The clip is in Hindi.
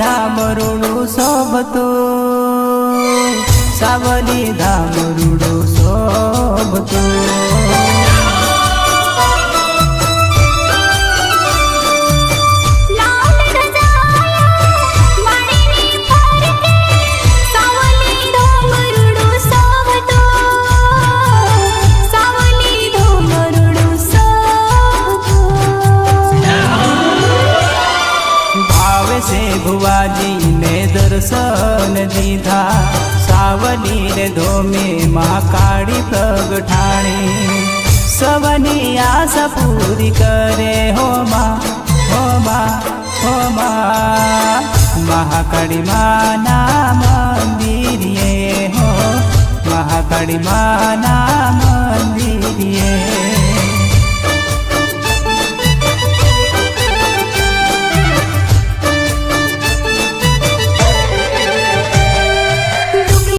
धाम रुडू शोभतो सावली धाम रुडू शोभतो भुवाजी ने दर्शन दीधा सावली रे धोमे महाकाળી प्रगटाणी सवनी आशा पूरी करे हो माँ हो माँ हो माँ महाकाળી माना मंदिर ये हो महाकाળી माना मंदिर ये